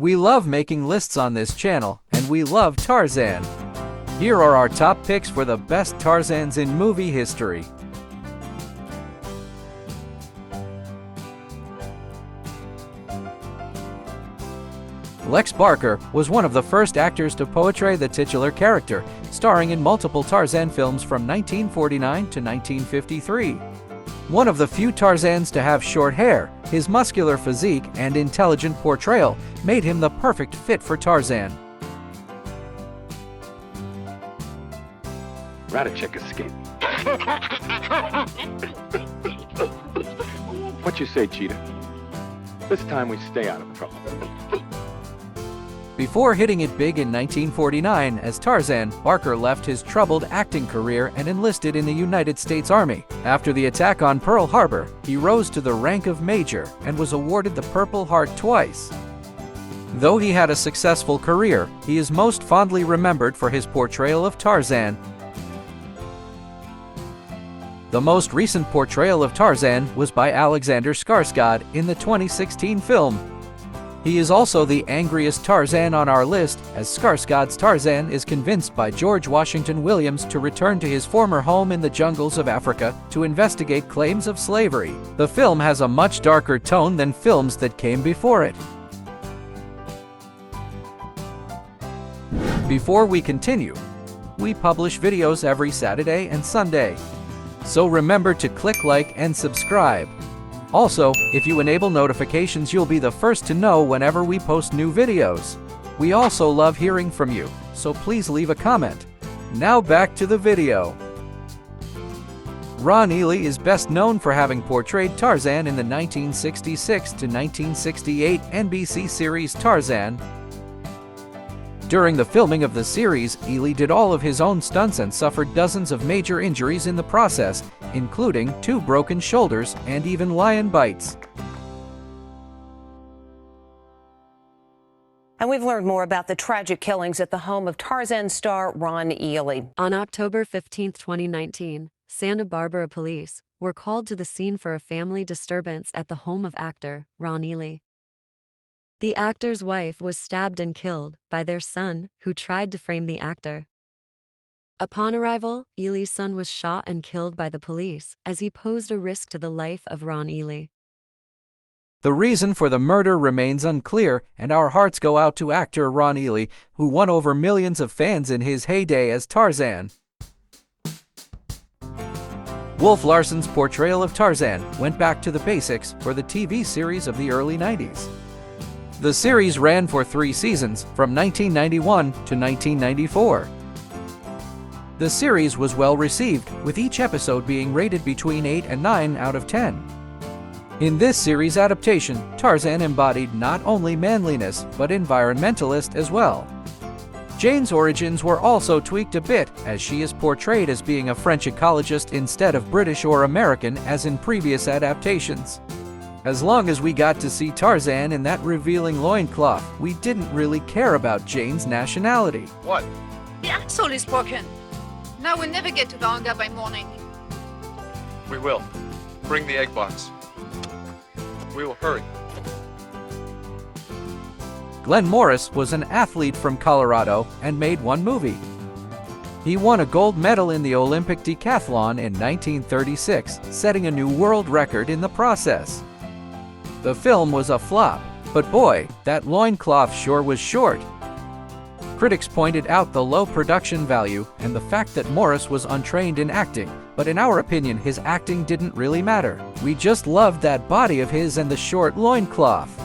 We love making lists on this channel, and we love Tarzan. Here are our top picks for the best Tarzans in movie history. Lex Barker was one of the first actors to portray the titular character, starring in multiple Tarzan films from 1949 to 1953. One of the few Tarzans to have short hair, his muscular physique and intelligent portrayal made him the perfect fit for Tarzan. Ratachick escaped. What you say, Cheetah? This time we stay out of trouble. Before hitting it big in 1949 as Tarzan, Barker left his troubled acting career and enlisted in the United States Army. After the attack on Pearl Harbor, he rose to the rank of Major and was awarded the Purple Heart twice. Though he had a successful career, he is most fondly remembered for his portrayal of Tarzan. The most recent portrayal of Tarzan was by Alexander Skarsgard in the 2016 film. He is also the angriest Tarzan on our list, as Skarsgard's Tarzan is convinced by George Washington Williams to return to his former home in the jungles of Africa to investigate claims of slavery. The film has a much darker tone than films that came before it. Before we continue, we publish videos every Saturday and Sunday, so remember to click like and subscribe. Also, if you enable notifications, you'll be the first to know whenever we post new videos. We also love hearing from you, so please leave a comment. Now back to the video. Ron Ely is best known for having portrayed Tarzan in the 1966 to 1968 NBC series Tarzan. During the filming of the series, Ely did all of his own stunts and suffered dozens of major injuries in the process, including 2 broken shoulders and even lion bites. And we've learned more about the tragic killings at the home of Tarzan star Ron Ely. On October 15, 2019, Santa Barbara police were called to the scene for a family disturbance at the home of actor Ron Ely. The actor's wife was stabbed and killed by their son, who tried to frame the actor. Upon arrival, Ely's son was shot and killed by the police as he posed a risk to the life of Ron Ely. The reason for the murder remains unclear, and our hearts go out to actor Ron Ely, who won over millions of fans in his heyday as Tarzan. Wolf Larson's portrayal of Tarzan went back to the basics for the TV series of the early 90s. The series ran for 3 seasons, from 1991 to 1994. The series was well received, with each episode being rated between 8 and 9 out of 10. In this series adaptation, Tarzan embodied not only manliness, but environmentalist as well. Jane's origins were also tweaked a bit, as she is portrayed as being a French ecologist instead of British or American as in previous adaptations. As long as we got to see Tarzan in that revealing loincloth, we didn't really care about Jane's nationality. What? The axle is broken. Now we'll never get to the hangar by morning. We will. Bring the egg box. We will hurry. Glen Morris was an athlete from Colorado and made one movie. He won a gold medal in the Olympic decathlon in 1936, setting a new world record in the process. The film was a flop, but boy, that loincloth sure was short. Critics pointed out the low production value and the fact that Morris was untrained in acting, but in our opinion his acting didn't really matter. We just loved that body of his and the short loincloth.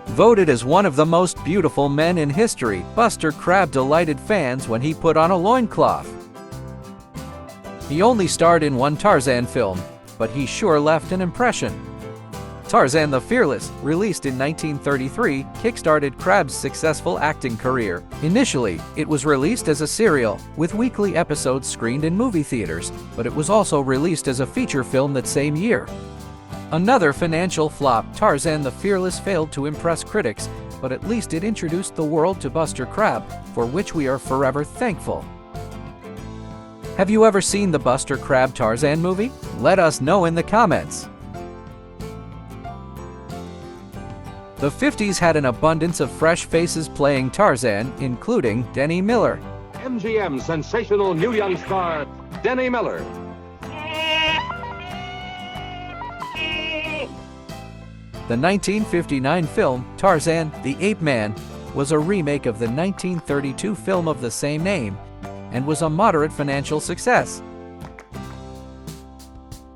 Voted as one of the most beautiful men in history, Buster Crabbe delighted fans when he put on a loincloth. He only starred in one Tarzan film, but he sure left an impression. Tarzan the Fearless, released in 1933, kickstarted Crabbe's successful acting career. Initially, it was released as a serial, with weekly episodes screened in movie theaters, but it was also released as a feature film that same year. Another financial flop, Tarzan the Fearless failed to impress critics, but at least it introduced the world to Buster Crabbe, for which we are forever thankful. Have you ever seen the Buster Crabbe Tarzan movie? Let us know in the comments. The 50s had an abundance of fresh faces playing Tarzan, including Denny Miller. MGM sensational new young star, Denny Miller. The 1959 film, Tarzan, the Ape Man, was a remake of the 1932 film of the same name and was a moderate financial success.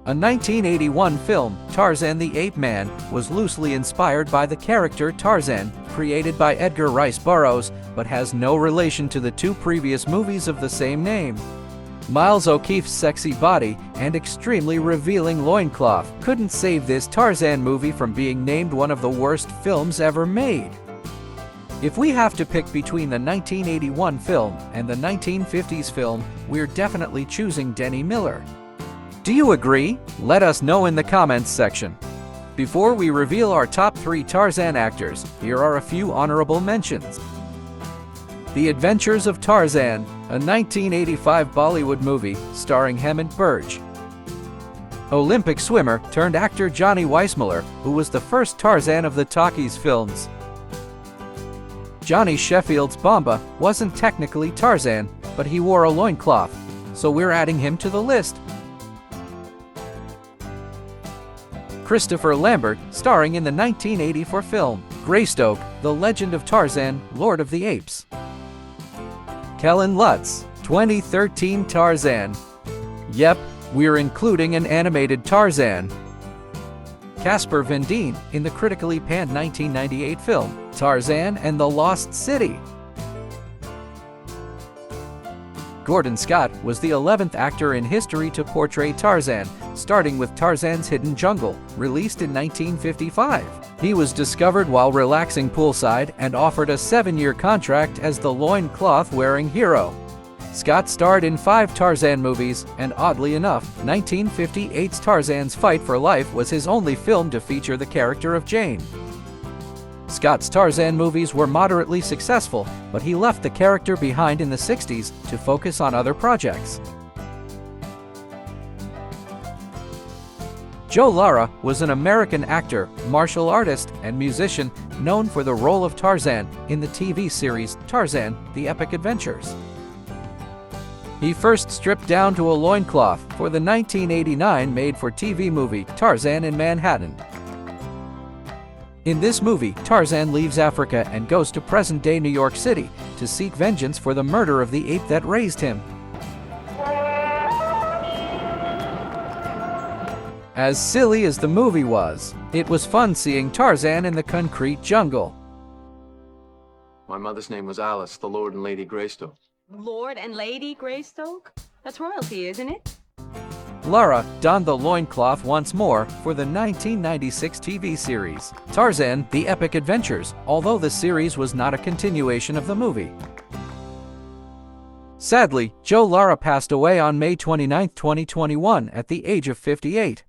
A 1981 film, Tarzan the Ape Man, was loosely inspired by the character Tarzan, created by Edgar Rice Burroughs, but has no relation to the two previous movies of the same name. Miles O'Keeffe's sexy body and extremely revealing loincloth couldn't save this Tarzan movie from being named one of the worst films ever made. If we have to pick between the 1981 film and the 1950s film, we're definitely choosing Denny Miller. Do you agree? Let us know in the comments section. Before we reveal our top 3 Tarzan actors, here are a few honorable mentions. The Adventures of Tarzan, a 1985 Bollywood movie starring Hemant Burge. Olympic swimmer turned actor Johnny Weissmuller, who was the first Tarzan of the talkies films. Johnny Sheffield's Bomba wasn't technically Tarzan, but he wore a loincloth, so we're adding him to the list. Christopher Lambert, starring in the 1984 film Greystoke, The Legend of Tarzan, Lord of the Apes. Kellen Lutz, 2013 Tarzan. Yep, we're including an animated Tarzan. Casper Van Dien, in the critically panned 1998 film Tarzan and the Lost City. Gordon Scott was the 11th actor in history to portray Tarzan, starting with Tarzan's Hidden Jungle, released in 1955. He was discovered while relaxing poolside and offered a 7-year contract as the loincloth-wearing hero. Scott starred in 5 Tarzan movies, and oddly enough, 1958's Tarzan's Fight for Life was his only film to feature the character of Jane. Scott's Tarzan movies were moderately successful, but he left the character behind in the 60s to focus on other projects. Joe Lara was an American actor, martial artist, and musician known for the role of Tarzan in the TV series Tarzan: The Epic Adventures. He first stripped down to a loincloth for the 1989 made-for-TV movie Tarzan in Manhattan. In this movie, Tarzan leaves Africa and goes to present-day New York City to seek vengeance for the murder of the ape that raised him. As silly as the movie was, it was fun seeing Tarzan in the concrete jungle. My mother's name was Alice, the Lord and Lady Greystoke. Lord and Lady Greystoke? That's royalty, isn't it? Lara donned the loincloth once more for the 1996 TV series Tarzan: The Epic Adventures, although the series was not a continuation of the movie. Sadly, Joe Lara passed away on May 29, 2021 at the age of 58.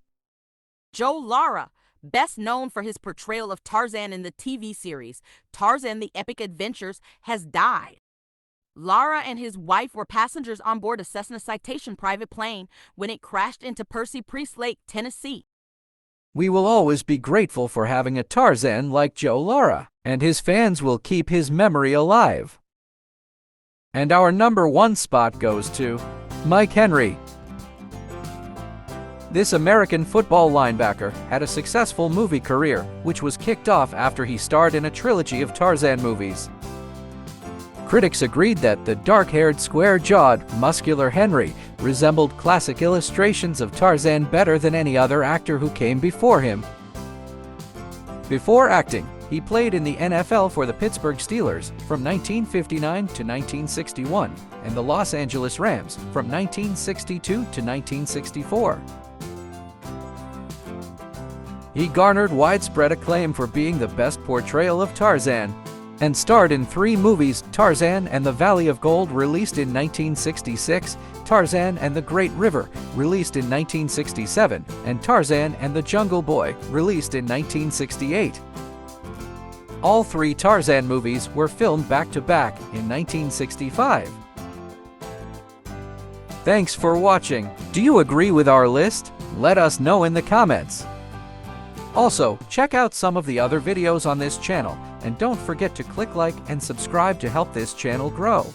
Joe Lara, best known for his portrayal of Tarzan in the TV series Tarzan: The Epic Adventures, has died. Lara and his wife were passengers on board a Cessna Citation private plane when it crashed into Percy Priest Lake, Tennessee. We will always be grateful for having a Tarzan like Joe Lara, and his fans will keep his memory alive. And our number 1 spot goes to Mike Henry. This American football linebacker had a successful movie career, which was kicked off after he starred in a trilogy of Tarzan movies. Critics agreed that the dark-haired, square-jawed, muscular Henry resembled classic illustrations of Tarzan better than any other actor who came before him. Before acting, he played in the NFL for the Pittsburgh Steelers from 1959 to 1961 and the Los Angeles Rams from 1962 to 1964. He garnered widespread acclaim for being the best portrayal of Tarzan, and starred in 3 movies: Tarzan and the Valley of Gold, released in 1966, Tarzan and the Great River, released in 1967, and Tarzan and the Jungle Boy, released in 1968. All 3 Tarzan movies were filmed back-to-back in 1965. Thanks for watching. Do you agree with our list? Let us know in the comments. Also, check out some of the other videos on this channel, and don't forget to click like and subscribe to help this channel grow.